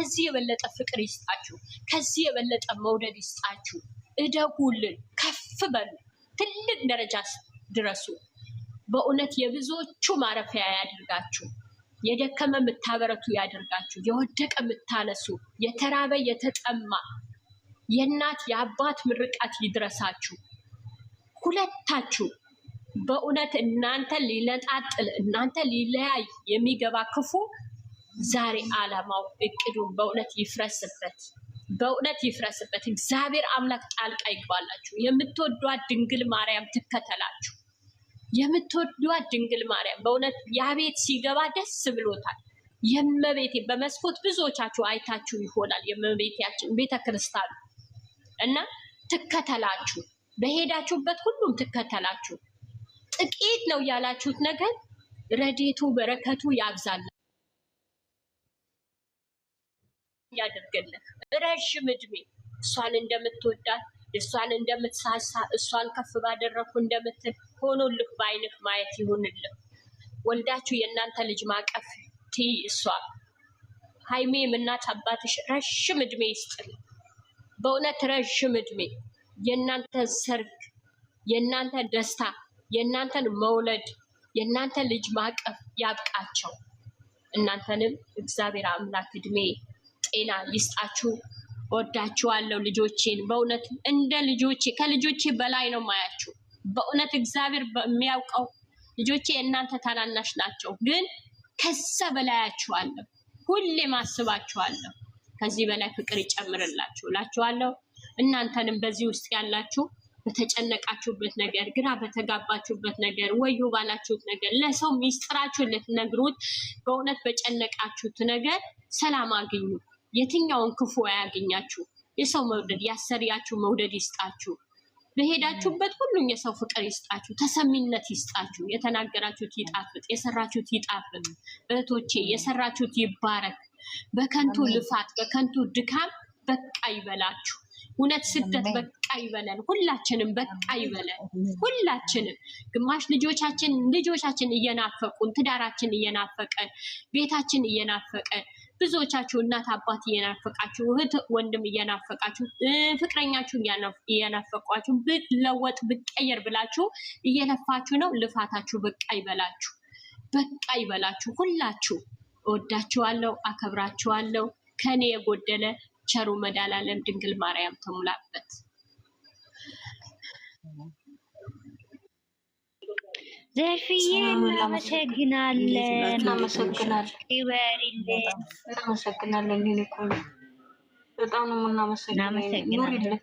ከዚህ የበለጠ ፍቅር ይስጣችሁ፣ ከዚህ የበለጠ መውደድ ይስጣችሁ። እደጉልን፣ ከፍ በሉ፣ ትልቅ ደረጃ ድረሱ። በእውነት የብዙዎቹ ማረፊያ ያድርጋችሁ። የደከመ የምታበረቱ ያድርጋችሁ። የወደቀ የምታነሱ፣ የተራበ የተጠማ የእናት የአባት ምርቃት ይድረሳችሁ ሁለታችሁ። በእውነት እናንተ ሊነጣጥል እናንተ ሊለያይ የሚገባ ክፉ ዛሬ ዓላማው እቅዱን በእውነት ይፍረስበት፣ በእውነት ይፍረስበት። እግዚአብሔር አምላክ ጣልቃ ይግባላችሁ። የምትወዷት ድንግል ማርያም ትከተላችሁ። የምትወዷት ድንግል ማርያም በእውነት ያ ቤት ሲገባ ደስ ብሎታል። የእመቤቴ በመስኮት ብዙዎቻችሁ አይታችሁ ይሆናል። የእመቤታችን ቤተክርስቲያን እና ትከተላችሁ፣ በሄዳችሁበት ሁሉም ትከተላችሁ። ጥቂት ነው ያላችሁት ነገር ረድኤቱ በረከቱ ያብዛል ያደርግልህ። ረዥም እድሜ እሷን እንደምትወዳት እሷን እንደምትሳሳ እሷን ከፍ ባደረኩ እንደምትል ሆኖልህ በዓይንህ ማየት ይሁንልህ። ወልዳችሁ የእናንተ ልጅ ማቀፍ ትይ እሷ ሃይሜም እናት አባትሽ ረዥም እድሜ ይስጥል። በእውነት ረዥም እድሜ የእናንተ ሰርግ፣ የእናንተ ደስታ፣ የእናንተን መውለድ፣ የእናንተ ልጅ ማቀፍ ያብቃቸው። እናንተንም እግዚአብሔር አምላክ እድሜ ጤና ይስጣችሁ። ወዳችኋለሁ ልጆቼን። በእውነት እንደ ልጆቼ ከልጆቼ በላይ ነው ማያችሁ። በእውነት እግዚአብሔር በሚያውቀው ልጆቼ እናንተ ታናናሽ ናቸው፣ ግን ከዛ በላያችኋለሁ። ሁሌም አስባችኋለሁ። ከዚህ በላይ ፍቅር ይጨምርላችሁ እላችኋለሁ። እናንተንም በዚህ ውስጥ ያላችሁ በተጨነቃችሁበት ነገር፣ ግራ በተጋባችሁበት ነገር፣ ወዮ ባላችሁት ነገር፣ ለሰው ሚስጥራችሁን ልትነግሩት በእውነት በጨነቃችሁት ነገር ሰላም አግኙ። የትኛውን ክፉ አያገኛችሁ። የሰው መውደድ ያሰሪያችሁ መውደድ ይስጣችሁ። በሄዳችሁበት ሁሉም የሰው ፍቅር ይስጣችሁ፣ ተሰሚነት ይስጣችሁ። የተናገራችሁት ይጣፍጥ፣ የሰራችሁት ይጣፍጥ። እህቶቼ የሰራችሁት ይባረክ። በከንቱ ልፋት በከንቱ ድካም በቃ ይበላችሁ። እውነት ስደት በቃ ይበለን። ሁላችንም በቃ ይበለን። ሁላችንም ግማሽ ልጆቻችን እየናፈቁን፣ ትዳራችን እየናፈቀን፣ ቤታችን እየናፈቀን፣ ብዙዎቻችሁ እናት አባት እየናፈቃችሁ፣ እህት ወንድም እየናፈቃችሁ፣ ፍቅረኛችሁ እየናፈቋችሁ፣ ብትለወጥ ብትቀየር ብላችሁ እየለፋችሁ ነው። ልፋታችሁ በቃ ይበላችሁ፣ በቃ ይበላችሁ። ሁላችሁ እወዳችኋለሁ፣ አከብራችኋለሁ። ከኔ የጎደለ ቸሩ መድኃኔዓለም ድንግል ማርያም ተሙላበት። ዘርፍዬ እናመሰግናለን። እናመሰግናለን። ዩኒኮን በጣም ነው እናመሰግናለን።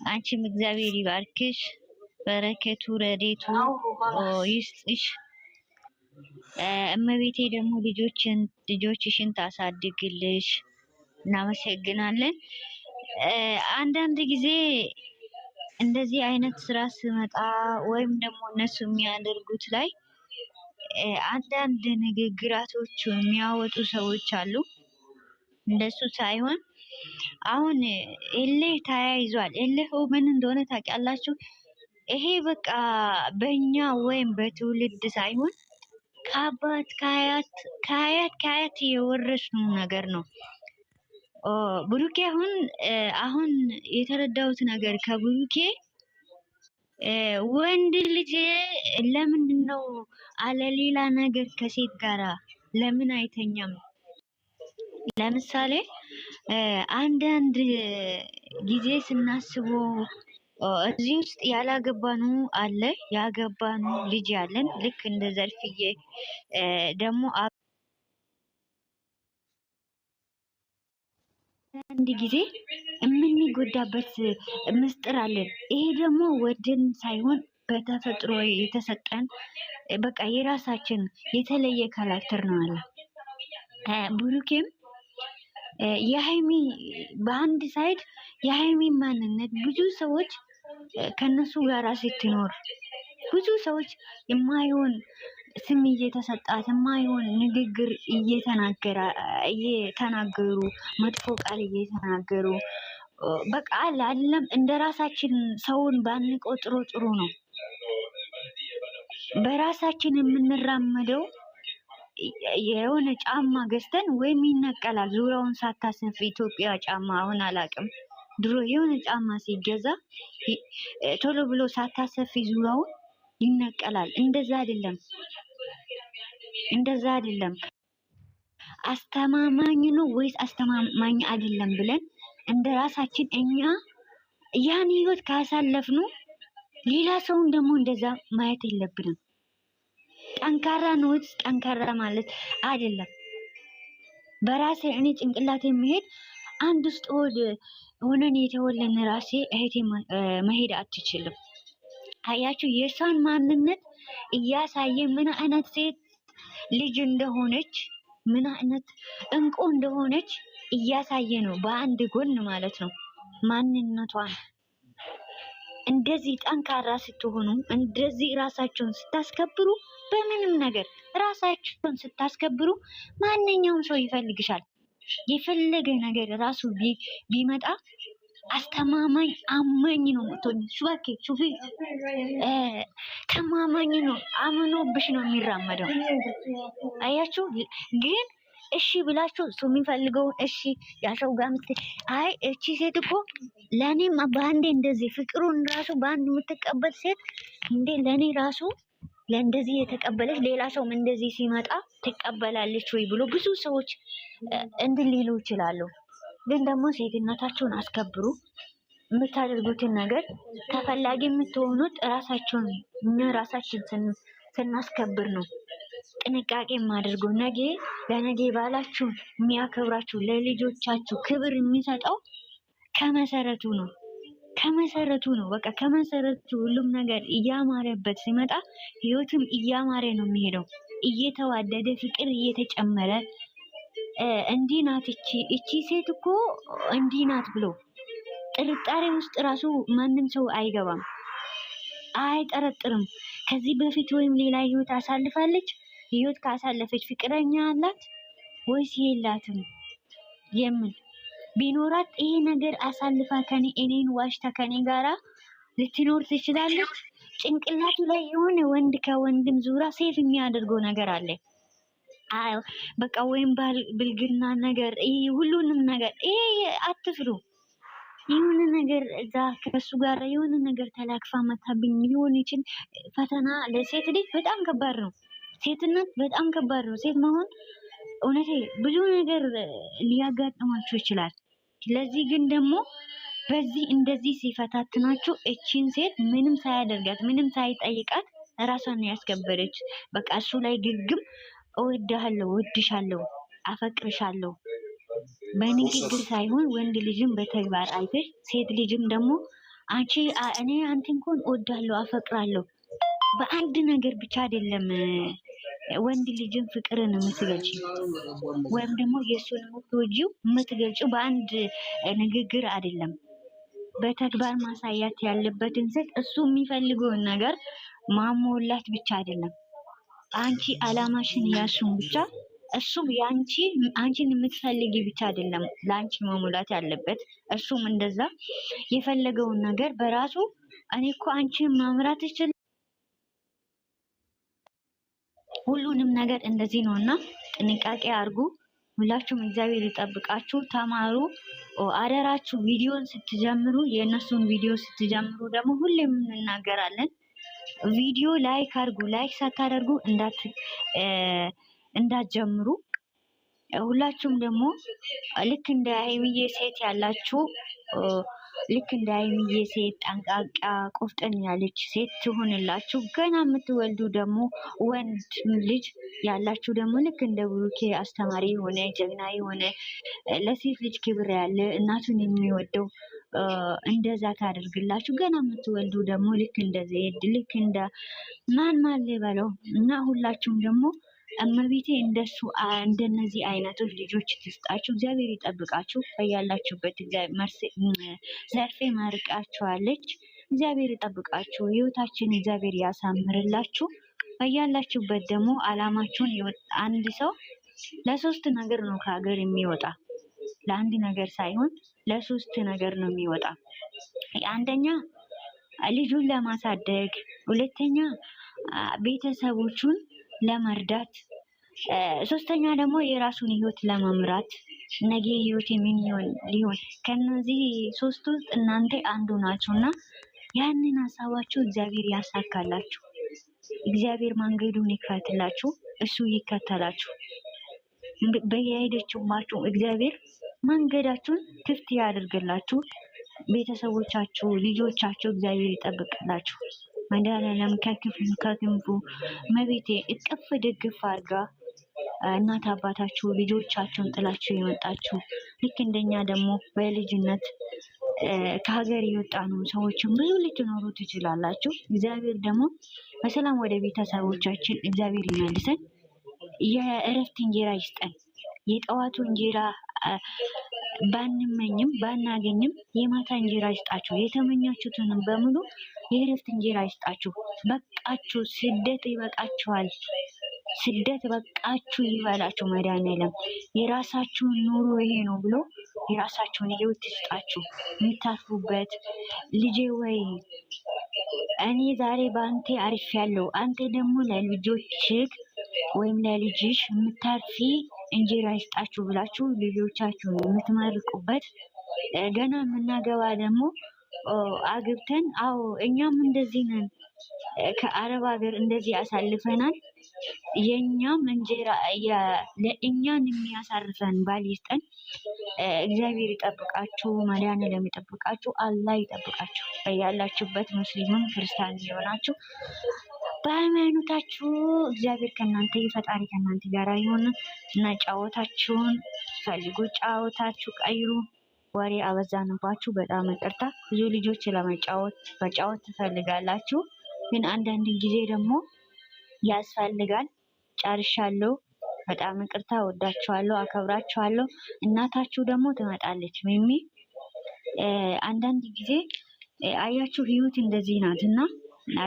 አንቺም እግዚአብሔር ይባርክሽ፣ በረከቱ ረድኤቱ ይስጥሽ። እመቤቴ ደግሞ ልጆችሽን ታሳድግልሽ። እናመሰግናለን። አንዳንድ ጊዜ እንደዚህ አይነት ስራ ስመጣ ወይም ደግሞ እነሱ የሚያደርጉት ላይ አንዳንድ ንግግራቶች የሚያወጡ ሰዎች አሉ። እንደሱ ሳይሆን አሁን እልህ ተያይዟል። እልህ ምን እንደሆነ ታውቃላችሁ? ይሄ በቃ በእኛ ወይም በትውልድ ሳይሆን ከአባት ከአያት የወረስነው ነገር ነው። ብሩኬ አሁን የተረዳሁት ነገር ከብሩኬ ወንድ ልጅ ለምንድን ነው አለሌላ ነገር ከሴት ጋራ ለምን አይተኛም? ለምሳሌ አንዳንድ ጊዜ ስናስበው እዚህ ውስጥ ያላገባኑ አለ፣ ያገባኑ ልጅ ያለን ልክ እንደ ዘርፍዬ ደግሞ አንድ ጊዜ የምንጎዳበት ምስጢር አለን። ይሄ ደግሞ ወደን ሳይሆን በተፈጥሮ የተሰጠን በቃ የራሳችን የተለየ ካራክተር ነው አለ። ብሩኬም የሃይሚ በአንድ ሳይድ የሃይሚ ማንነት ብዙ ሰዎች ከነሱ ጋር ስትኖር ብዙ ሰዎች የማይሆን ስም እየተሰጣት የማይሆን ንግግር እየተናገሩ መጥፎ ቃል እየተናገሩ በቃ አይደለም እንደ ራሳችን ሰውን ባንቆጥሮ ጥሩ ነው። በራሳችን የምንራመደው የሆነ ጫማ ገዝተን ወይም ይነቀላል ዙሪያውን ሳታሰፊ ኢትዮጵያ ጫማ አሁን አላቅም ድሮ የሆነ ጫማ ሲገዛ ቶሎ ብሎ ሳታሰፊ ዙሪያውን ይነቀላል። እንደዛ አይደለም። አስተማማኝ ነው ወይስ አስተማማኝ አይደለም ብለን እንደ ራሳችን እኛ ያን ህይወት ካሳለፍነው ሌላ ሰውን ደግሞ እንደዛ ማየት የለብንም። ጠንካራ ነው ጠንካራ ማለት አይደለም። በራሴ እኔ ጭንቅላት የሚሄድ አንድ ውስጥ ሆነን የተወለን ራሴ እህቴ መሄድ አትችልም። አያችሁ የሷን ማንነት እያሳየ ምን አይነት ሴት ልጅ እንደሆነች ምን አይነት እንቁ እንደሆነች እያሳየ ነው በአንድ ጎን ማለት ነው። ማንነቷን እንደዚህ ጠንካራ ስትሆኑ እንደዚህ ራሳቸውን ስታስከብሩ በምንም ነገር ራሳቸውን ስታስከብሩ ማንኛውም ሰው ይፈልግሻል። የፈለገ ነገር ራሱ ቢመጣ አስተማማኝ አማኝ ነው የምትሆኝ። ሹፊ ተማማኝ ነው አምኖብሽ ነው የሚራመደው። አያችሁ ግን እሺ ብላችሁ እሱ የሚፈልገውን እሺ ያሰው ጋር አይ እቺ ሴት እኮ ለኔም በአንዴ እንደዚህ ፍቅሩን ራሱ በአንድ የምትቀበል ሴት እንዴ ለኔ ራሱ ለእንደዚህ የተቀበለች ሌላ ሰውም እንደዚህ ሲመጣ ትቀበላለች ወይ ብሎ ብዙ ሰዎች እንትን ሊሉ ይችላሉ። ግን ደግሞ ሴትነታቸውን አስከብሩ። የምታደርጉትን ነገር ተፈላጊ የምትሆኑት ራሳችን ስናስከብር ነው። ጥንቃቄ የማደርገው ለነገ ባላችሁ የሚያከብራችሁ ለልጆቻችሁ ክብር የሚሰጠው ከመሰረቱ ነው። በቃ ከመሰረቱ ሁሉም ነገር እያማረበት ሲመጣ ህይወትም እያማረ ነው የሚሄደው። እየተዋደደ ፍቅር እየተጨመረ እንዲህ ናት እቺ ሴት እኮ እንዲህ ናት ብሎ ጥርጣሬ ውስጥ ራሱ ማንም ሰው አይገባም፣ አይጠረጥርም። ከዚህ በፊት ወይም ሌላ ህይወት አሳልፋለች። ህይወት ካሳለፈች ፍቅረኛ አላት ወይስ የላትም? የምን ቢኖራት ይሄ ነገር አሳልፋ እኔን ዋሽታ ከኔ ጋራ ልትኖር ትችላለች። ጭንቅላቱ ላይ የሆነ ወንድ ከወንድም ዙራ ሴፍ የሚያደርገው ነገር አለ። አይ በቃ ወይም ብልግና ነገር ሁሉንም ነገር አትፍሩ። የሆነ ነገር እዛ ከሱ ጋር የሆነ ነገር ተላክፋ መታብኝ ሊሆን ይችል። ፈተና ለሴት ልጅ በጣም ከባድ ነው። ሴትነት በጣም ከባድ ነው። ሴት መሆን እውነቴ ብዙ ነገር ሊያጋጥማችሁ ይችላል። ስለዚህ ግን ደግሞ በዚህ እንደዚህ ሲፈታትናችሁ እቺን ሴት ምንም ሳያደርጋት ምንም ሳይጠይቃት ራሷን ያስከበረች በቃ እሱ ላይ ግግም እወድሃለሁ፣ እወድሻለሁ፣ አፈቅርሻለሁ በንግግር ሳይሆን ወንድ ልጅም በተግባር አይተሽ ሴት ልጅም ደግሞ እኔ አንተን እንኳን እወድሃለሁ፣ አፈቅራለሁ በአንድ ነገር ብቻ አይደለም ወንድ ልጅም ፍቅርን የምትገልጪ ወይም ደግሞ የሱን የምትገልጪው በአንድ ንግግር አይደለም። በተግባር ማሳያት ያለበትን ሴት እሱ የሚፈልገውን ነገር ማሞላት ብቻ አይደለም። አንቺ አላማሽን ያሱን ብቻ እሱም አንቺን የምትፈልጊ ብቻ አይደለም ለአንቺ ማሞላት ያለበት። እሱም እንደዛ የፈለገውን ነገር በራሱ እኔ እኮ አንቺን ማምራት ይችላል። ሁሉንም ነገር እንደዚህ ነውና ጥንቃቄ አድርጉ። ሁላችሁም እግዚአብሔር ይጠብቃችሁ። ተማሩ። አደራችሁ ቪዲዮን ስትጀምሩ የእነሱን ቪዲዮ ስትጀምሩ ደግሞ ሁሌም እንናገራለን፣ ቪዲዮ ላይክ አድርጉ። ላይክ ሳታደርጉ እንዳትጀምሩ። ሁላችሁም ደግሞ ልክ እንደ ሀይሚዬ ሴት ያላችሁ ልክ እንደ ሀይሚዬ ሴት ጠንቃቃ ቆፍጠን ያለች ሴት ትሆንላችሁ። ገና የምትወልዱ ደግሞ ወንድ ልጅ ያላችሁ ደግሞ ልክ እንደ ብሩኬ አስተማሪ የሆነ ጀግና የሆነ ለሴት ልጅ ክብር ያለ እናቱን የሚወደው እንደዛ ታደርግላችሁ። ገና የምትወልዱ ደግሞ ልክ እንደ ዘይድ ልክ እንደ ማን ልበለው እና ሁላችሁም ደግሞ እመቤቴ እንደሱ እንደነዚህ አይነቶች ልጆች ትስጣችሁ። እግዚአብሔር ይጠብቃችሁ በያላችሁበት። ዘርፌ ማርቃችኋለች። እግዚአብሔር ይጠብቃችሁ። ህይወታችን እግዚአብሔር ያሳምርላችሁ። በያላችሁበት ደግሞ አላማችሁን አንድ ሰው ለሶስት ነገር ነው ከሀገር የሚወጣ፣ ለአንድ ነገር ሳይሆን ለሶስት ነገር ነው የሚወጣ። አንደኛ ልጁን ለማሳደግ፣ ሁለተኛ ቤተሰቦቹን ለመርዳት፣ ሶስተኛ ደግሞ የራሱን ህይወት ለመምራት ነገ ህይወት የሚሆን ሊሆን ከነዚህ ሶስቱ ውስጥ እናንተ አንዱ ናችሁና ያንን ሀሳባችሁ እግዚአብሔር ያሳካላችሁ። እግዚአብሔር መንገዱን ይከፍትላችሁ፣ እሱ ይከተላችሁ። በየሄደችባችሁ እግዚአብሔር መንገዳችሁን ክፍት ያድርግላችሁ። ቤተሰቦቻችሁ፣ ልጆቻችሁ እግዚአብሔር ይጠብቅላችሁ። መድኃኒዓለም ከክንፉ መቤቴ እቅፍ ድግፍ አድርጋ እናት አባታችሁ ልጆቻችሁን ጥላችሁ የመጣችሁ ልክ እንደኛ ደግሞ በልጅነት ከሀገር የወጣ ነው ሰዎችን ብዙ ልትኖሩ ትችላላችሁ። እግዚአብሔር ደግሞ በሰላም ወደ ቤተሰቦቻችን እግዚአብሔር ይመልሰን። የእረፍት እንጀራ ይስጠን። የጠዋቱ እንጀራ ባንመኝም ባናገኝም የማታ እንጀራ ይስጣችሁ። የተመኛችሁትንም በሙሉ የእረፍት እንጀራ ይስጣችሁ። በቃችሁ፣ ስደት ይበቃችኋል። ስደት በቃችሁ ይበላችሁ። መድኃኒዓለም የራሳችሁን ኑሮ ይሄ ነው ብሎ የራሳችሁን ህይወት ይስጣችሁ የምታርፉበት። ልጄ ወይ እኔ ዛሬ በአንተ አሪፍ ያለው አንተ ደግሞ ለልጆችህ ወይም ለልጅሽ የምታርፊ እንጀራ ይስጣችሁ ብላችሁ ልጆቻችሁን የምትመርቁበት። ገና የምናገባ ደግሞ አግብተን አዎ እኛም እንደዚህ ነን፣ ከአረብ ሀገር እንደዚህ አሳልፈናል። የኛም እንጀራ ለእኛን የሚያሳርፈን ባል ይስጠን። እግዚአብሔር ይጠብቃችሁ፣ መድኃኒዓለም ይጠብቃችሁ፣ አላህ ይጠብቃችሁ። ያላችሁበት ሙስሊምም ክርስቲያን የሆናችሁ በሃይማኖታችሁ እግዚአብሔር ከእናንተ ፈጣሪ ከእናንተ ጋር ይሁን እና ጫወታችሁን ፈልጉ፣ ጫወታችሁ ቀይሩ። ወሬ አበዛንባችሁ፣ በጣም ይቅርታ። ብዙ ልጆች መጫወት ትፈልጋላችሁ፣ ግን አንዳንድ ጊዜ ደግሞ ያስፈልጋል። ጨርሻለሁ። በጣም ይቅርታ። ወዳችኋለሁ፣ አከብራችኋለሁ። እናታችሁ ደግሞ ትመጣለች። ሚሚ አንዳንድ ጊዜ አያችሁ ህይወት እንደዚህ ናትና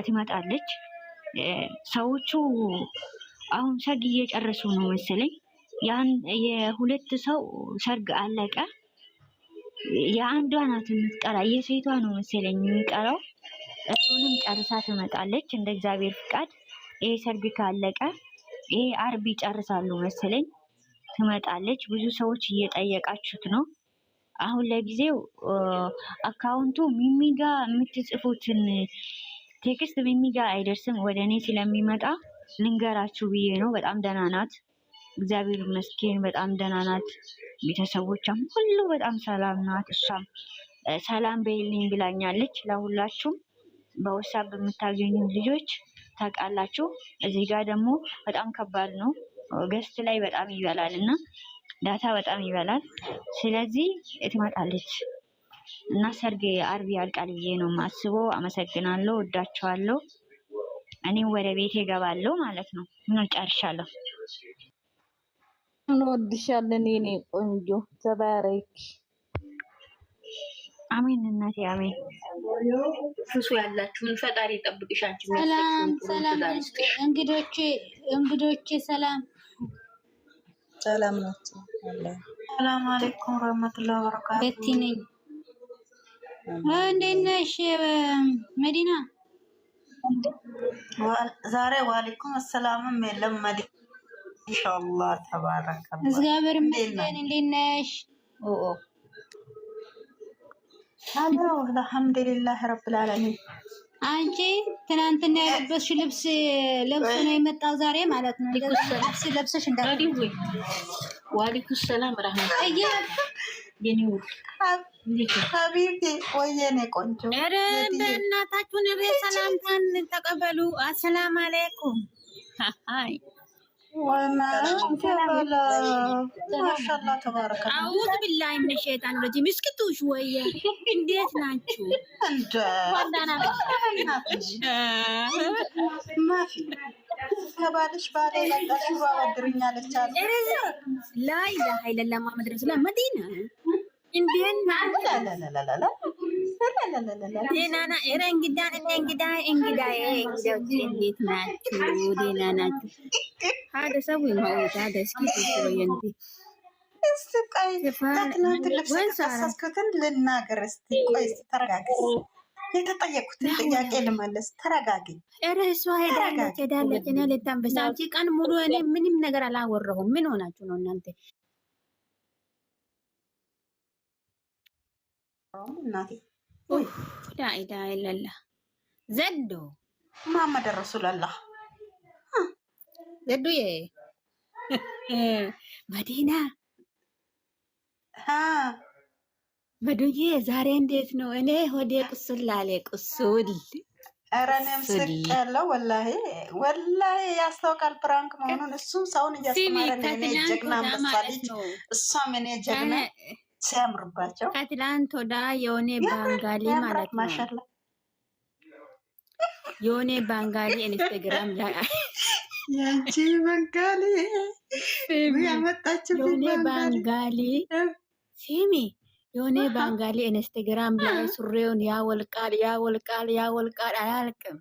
ትመጣለች። ሰዎቹ አሁን ሰርግ እየጨረሱ ነው መሰለኝ። የሁለት ሰው ሰርግ አለቀ። የአንዷ ናት የምትቀራ፣ የሴቷ ነው መሰለኝ የሚቀረው። እሱንም ጨርሳ ትመጣለች እንደ እግዚአብሔር ፍቃድ። ይሄ ሰርግ ካለቀ ይሄ አርብ ይጨርሳሉ መሰለኝ፣ ትመጣለች። ብዙ ሰዎች እየጠየቃችሁት ነው። አሁን ለጊዜው አካውንቱ ሚሚጋ የምትጽፉትን ቴክስት ሚሚጋ አይደርስም፣ ወደ እኔ ስለሚመጣ ልንገራችሁ ብዬ ነው። በጣም ደህና ናት፣ እግዚአብሔር ይመስገን፣ በጣም ደህና ናት። ቤተሰቦቿም ሁሉ በጣም ሰላም ናት። እሷም ሰላም በይልኝ ብላኛለች። ለሁላችሁም በወሳብ የምታገኙ ልጆች ታውቃላችሁ። እዚህ ጋር ደግሞ በጣም ከባድ ነው። ገስት ላይ በጣም ይበላል እና ዳታ በጣም ይበላል። ስለዚህ ትመጣለች እና ሰርግ አርብ ያልቃል ብዬ ነው የማስበው። አመሰግናለሁ፣ ወዳችኋለሁ። እኔም ወደ ቤቴ እገባለሁ ማለት ነው። ምን ጨርሻለሁ። እንወድሻለን የኔ ቆንጆ፣ ተባረክ። አሜን እናቴ አሜን። ፍሱ ያላችሁን ፈጣሪ ይጠብቅሽ። አንቺ ሰላም እንግዶቼ ሰላም ሰላም ናችሁ? ሰላም አለይኩም ወራህመቱላሂ ወበረካቱ። ቤቲ ነኝ። እንዴት ነሽ መዲና? ዛሬ ዋሌኩም ሰላምም የለም መዲና። ኢንሻአላህ ተባረከ። እግዚአብሔር ይመስገን። እንዴት ነሽ? አልሐምዱሊላህ ረብል ዓለሚን። አንቺ ትናንትና የለበስሽ ልብስ ለብሶ ነው የመጣው ዛሬ ማለት ነው። ልብስ ለብሰሽ እንዳትይ። ወአለይኩም ሰላም ረህመት የኔው ሀቢቢ ወየኔ ቆንጆ። ኧረ በእናታችሁን ሰላምታን ተቀበሉ። አሰላም አለይኩም። ሃይ ማሻአላህ ተባረከ። አውዝ ቢላሂ ሚነ ሸይጣን ረጂም። እስኪ ቱሽ ወየ እንዴት ናችሁ? እንደ ማፊ ከባልሽ ባለ ለቀሽ አወድርኛለች አለ ላይ ለሀይለላ ማመድ ረሱላ መዲና እንዴት ናችሁ? ዴናና ኤረ እንግዳን እንግዳዬ እንዴት ናችሁ? ዴና ናችሁ? ሀደ ሰው ይማውታ ደስኪ ትወየንቲ እስቲ ቆይ ትናንት ልብስ ተሳስኩትን ልናገር። እስቲ ቆይ ተረጋግስ። የተጠየቁትን ጥያቄ ልመለስ። ተረጋጊ። ኧረ እሷ ሄዳለች። እኔ ልታንበሳ አንቺ ቀን ሙሉ እኔ ምንም ነገር አላወራሁም። ምን ሆናችሁ ነው እናንተ? እናቴ ላኢላ ኢላላ ዘዶ መሐመድ ረሱላላህ ዘዶዬ መዲና መዱዬ ዛሬ እንዴት ነው? እኔ ሆዴ ቁስል አለ ቁስል። ኧረ እኔም ስቅ ያለው ወላሂ ያስታውቃል ፕራንክ መሆኑን። እሱም ሰውን እያስተማረ ነው። እኔ ጀግና አንበሳ ልጅ፣ እሷም እኔ ጀግና ሲያምርባቸው ከትላንት ወዳ የሆነ ባንጋሊ ማለት ነው ማሻላ የሆነ ባንጋሊ ኢንስታግራም ላይ ያንቺ ባንጋሊ ያመጣችው የሆነ ባንጋሊ ሲሚ የሆነ ባንጋሊ ኢንስታግራም ላይ ሱሪውን ያወልቃል አያልቅም።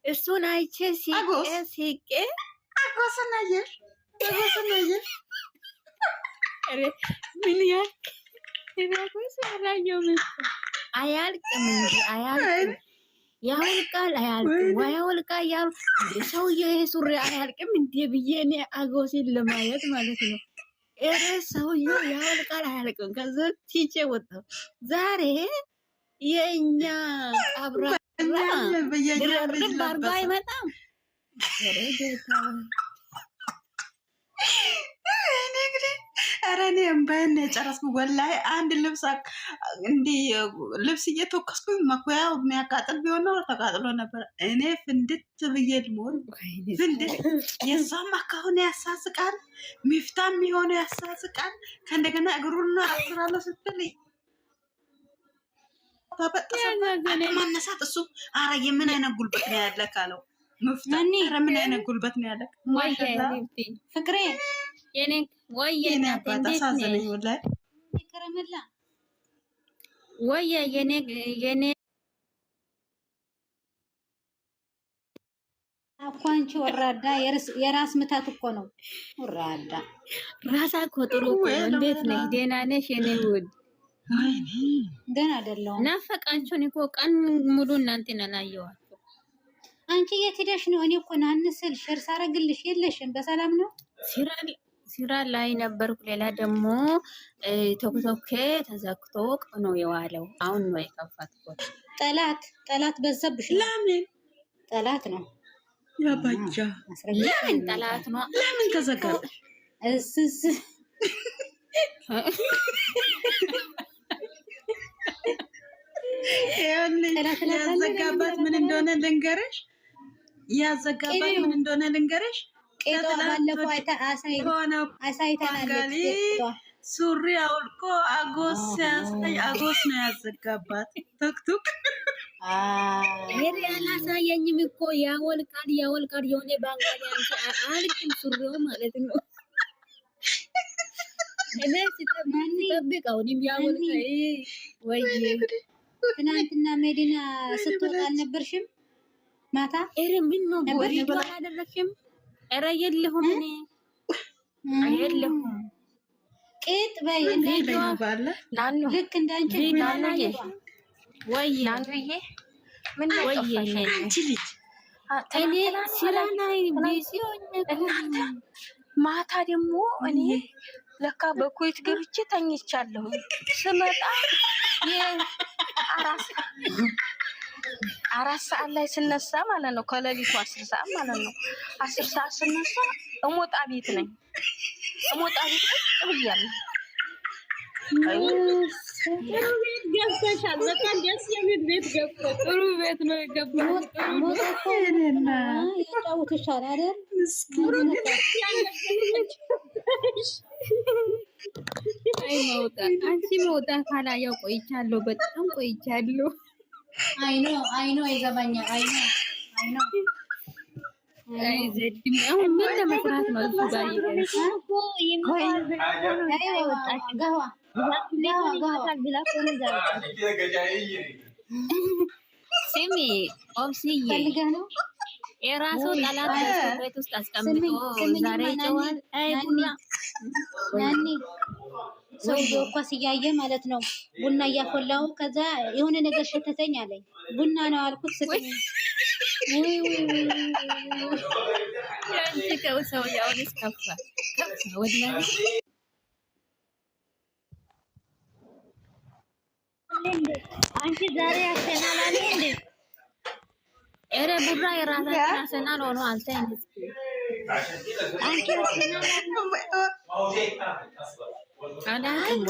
እሱን አይቼ ሲቄ አጎስናየር ምን አያልቅም እንጂ አያልቅም። ያወልቃል አያልቅም ያወልቃል ያው ሰውዬው ይሄ ሱሪ አያልቅም እንዴ ብዬ እኔ አጎሲን ለማየት ማለት ነው። እረ ሰውዬው ያወልቃል አያልቅም። ከዛ ቲቼ ወጣሁ። ዛሬ የኛ አብራ ድርብ አርጎ አይመጣም። ኧረ ጌታ ኧረ እኔ እምባዬን የጨረስኩ ወላሂ። አንድ ልብስ እንዲህ ልብስ እየተወከስኩኝ መኩያው የሚያቃጥል ቢሆን ነው ተቃጥሎ ነበር። እኔ ፍንድት ብዬ ልሞት ፍንድት። የዛም አካሁን ያሳስቃል፣ ሚፍታም የሆነ ያሳስቃል። ከእንደገና እግሩና አስራለ ስትል ማነሳት እሱ አረ የምን አይነት ጉልበት ነው ያለ ካለው ሚፍታ ኧረ ምን አይነት ጉልበት ነው ያለ ፍቅሬ የኔ ወይ የኔ አባት አሳዘነኝ ወላሂ። ከረመላ ወይ የኔ አኳንቺ ወራዳ የራስ ምታት እኮ ነው። ወራዳ ራሳ እኮ ጥሩ እኮ ነው። እንዴት ነሽ? ደህና ነሽ የኔ ውድ? ደህና አይደለሁም። ናፈቃችሁን እኮ ቀን ሙሉ እናንተን አላየኋችሁ። አንቺ የት ሄደሽ ነው? እኔ እኮ ናንስል ሼር ሳረግልሽ የለሽም። በሰላም ነው? ሲራ ላይ ነበርኩ። ሌላ ደግሞ ቶክቶክ ተዘግቶ ነው የዋለው። አሁን ነው የከፈትኩት። ጠላት በዛብሽ። ለምን ጠላት ነው ያባጃ? ለምን ጠላት ነው? ለምን ተዘጋ? እስስ ያዘጋባት ምን እንደሆነ ልንገርሽ። ያዘጋባት ምን እንደሆነ ልንገርሽ። ቄጦ ባለፈው አሳይታናለች። ሱሪ አውልቆ አጎስ ሲያሳይ አጎስ ነው ያዘጋባት። ቶክቶክ ይሄ ያላሳየኝም እኮ ያወልቃል የሆነ ባንጋሊ አልቅም ሱሪው ማለት ነው። እኔ ሲጠብቀው ዲም ያወልቃል ወይ ትናንትና መዲና ስትወጣ አልነበርሽም? ማታ ምን ነው ወይ አላደረክም? ኧረ የለሁም እኔ የለሁም። ቄጥ በይ ላኑ ልክ እንዳንቺ ወይ ላኑዬ ምን ነው አንቺ ልጅ እኔ ስራ ላይ ቢዚ ሆኜ ማታ ደግሞ እኔ ለካ በኩዌት ገብቼ ተኝቻለሁ። ስመጣ አራት ሰዓት ላይ ስነሳ ማለት ነው ከሌሊቱ 10 ሰዓት ማለት ነው 10 ሰዓት ስነሳ እሞጣ ቤት ነኝ። እሞጣ ቤት ብያለሁ። ገብተሻል። በጣም ደስ የሚል ቤት ገብተሽ ጥሩ ቤት ነው የገባው። ያጫውትሻል አይደል? አይ አንቺ መውጣት ካላየው ቆይቻለሁ፣ በጣም ቆይቻለሁ። አይኖ ይገባኛል። አይኖ ዘድም አሁን ምን ለመስራት ነው እሱ ጋር ስሚ ኦብስዬ የራሱ ጠላት ቤት ውስጥ አስቀምጦ ዛሬ ጨዋል። አይ ቡና ሰውዬው እኮ ሲያየ ማለት ነው ቡና እያፈላሁ ከዛ የሆነ ነገር ሸተተኝ አለኝ። ቡና ነው አልኩት ስትኝ ያንቺ ከው ሰው ያውንስ ከፋ ወላሂ አንቺ ዛሬ ያሰናላል እንዴ? ኧረ ቡራ የራሳችን አሰናል ሆኖ አልተኝ አንቺ ያሰናላል አላውቅም